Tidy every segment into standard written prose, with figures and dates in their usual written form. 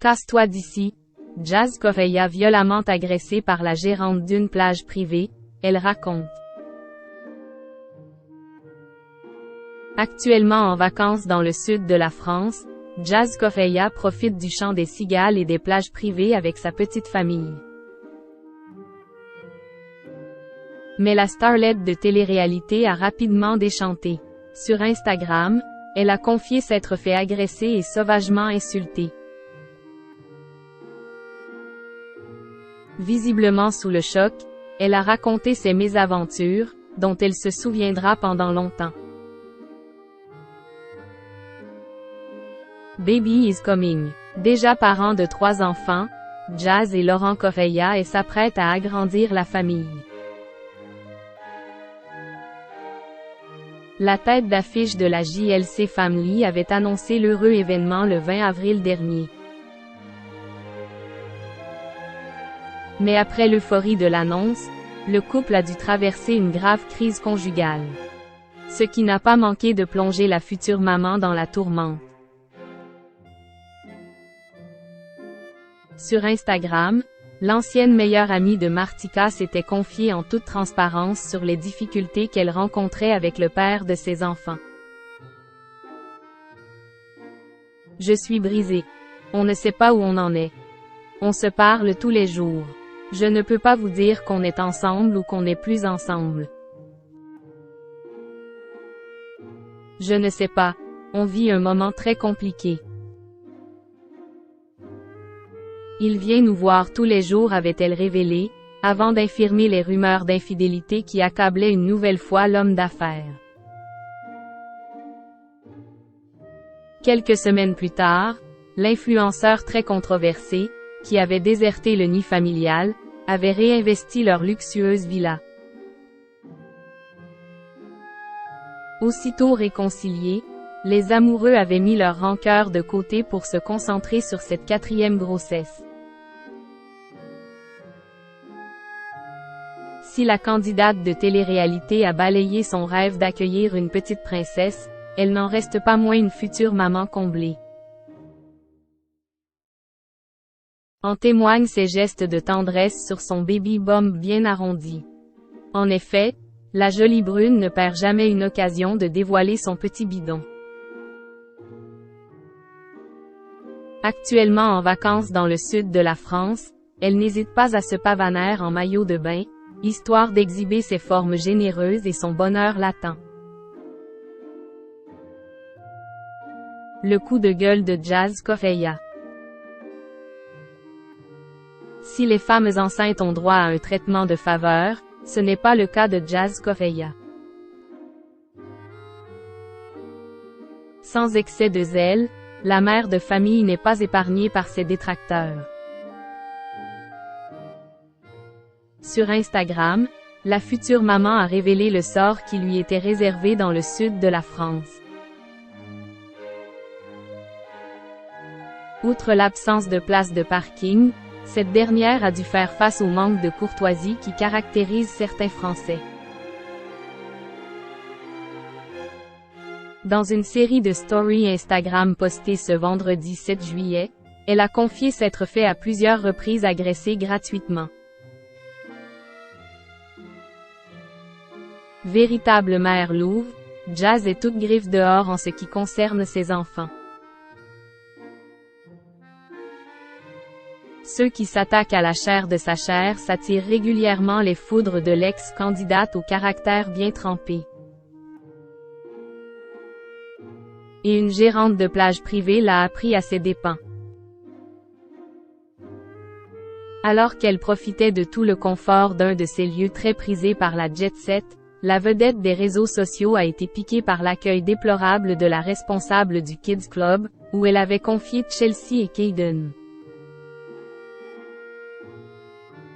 Casse-toi d'ici. Jazz Correia violemment agressée par la gérante d'une plage privée, elle raconte. Actuellement en vacances dans le sud de la France, Jazz Correia profite du chant des cigales et des plages privées avec sa petite famille. Mais la starlette de télé-réalité a rapidement déchanté. Sur Instagram, elle a confié s'être fait agresser et sauvagement insulter. Visiblement sous le choc, elle a raconté ses mésaventures, dont elle se souviendra pendant longtemps. Baby is coming. Déjà parent de 3 enfants, Jazz et Laurent Correia s'apprêtent à agrandir la famille. La tête d'affiche de la JLC Family avait annoncé l'heureux événement le 20 avril dernier. Mais après l'euphorie de l'annonce, le couple a dû traverser une grave crise conjugale. Ce qui n'a pas manqué de plonger la future maman dans la tourmente. Sur Instagram, l'ancienne meilleure amie de Martika s'était confiée en toute transparence sur les difficultés qu'elle rencontrait avec le père de ses enfants. Je suis brisée. On ne sait pas où on en est. On se parle tous les jours. Je ne peux pas vous dire qu'on est ensemble ou qu'on n'est plus ensemble. Je ne sais pas. On vit un moment très compliqué. Il vient nous voir tous les jours, avait-elle révélé, avant d'infirmer les rumeurs d'infidélité qui accablaient une nouvelle fois l'homme d'affaires. Quelques semaines plus tard, l'influenceur très controversé, qui avait déserté le nid familial, avait réinvesti leur luxueuse villa. Aussitôt réconciliés, les amoureux avaient mis leur rancœur de côté pour se concentrer sur cette 4e grossesse. Si la candidate de télé-réalité a balayé son rêve d'accueillir une petite princesse, elle n'en reste pas moins une future maman comblée. En témoignent ses gestes de tendresse sur son baby bump bien arrondi. En effet, la jolie brune ne perd jamais une occasion de dévoiler son petit bidon. Actuellement en vacances dans le sud de la France, elle n'hésite pas à se pavaner en maillot de bain, histoire d'exhiber ses formes généreuses et son bonheur latent. Le coup de gueule de Jazz Correia. Si les femmes enceintes ont droit à un traitement de faveur, ce n'est pas le cas de Jazz Correia. Sans excès de zèle, la mère de famille n'est pas épargnée par ses détracteurs. Sur Instagram, la future maman a révélé le sort qui lui était réservé dans le sud de la France. Outre l'absence de place de parking, cette dernière a dû faire face au manque de courtoisie qui caractérise certains Français. Dans une série de stories Instagram postées ce vendredi 7 juillet, elle a confié s'être fait à plusieurs reprises agresser gratuitement. Véritable mère louve, Jazz est toute griffe dehors en ce qui concerne ses enfants. Ceux qui s'attaquent à la chair de sa chair s'attirent régulièrement les foudres de l'ex-candidate au caractère bien trempé. Et une gérante de plage privée l'a appris à ses dépens. Alors qu'elle profitait de tout le confort d'un de ces lieux très prisés par la jet-set, la vedette des réseaux sociaux a été piquée par l'accueil déplorable de la responsable du Kids Club, où elle avait confié Chelsea et Caden.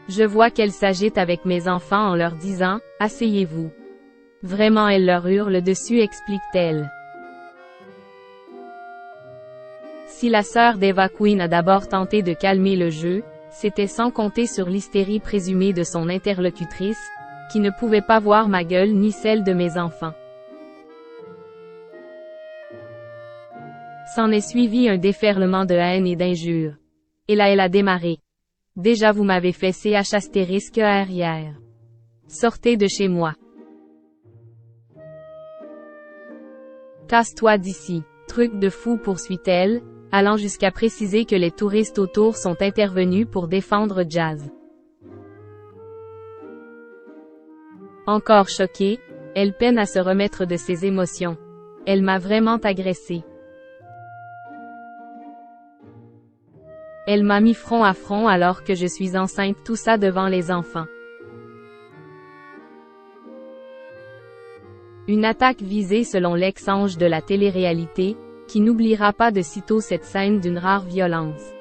Je vois qu'elle s'agite avec mes enfants en leur disant « Asseyez-vous ». Vraiment elle leur hurle dessus, explique-t-elle. Si la sœur d'Eva Queen a d'abord tenté de calmer le jeu, c'était sans compter sur l'hystérie présumée de son interlocutrice, qui ne pouvait pas voir ma gueule ni celle de mes enfants. S'en est suivi un déferlement de haine et d'injures. Et là elle a démarré. Déjà vous m'avez fait CH** hier. Sortez de chez moi. Casse-toi d'ici. Truc de fou poursuit-elle, allant jusqu'à préciser que les touristes autour sont intervenus pour défendre Jazz. Encore choquée, elle peine à se remettre de ses émotions. Elle m'a vraiment agressée. Elle m'a mis front à front alors que je suis enceinte, tout ça devant les enfants. Une attaque visée selon l'ex-ange de la télé-réalité, qui n'oubliera pas de sitôt cette scène d'une rare violence.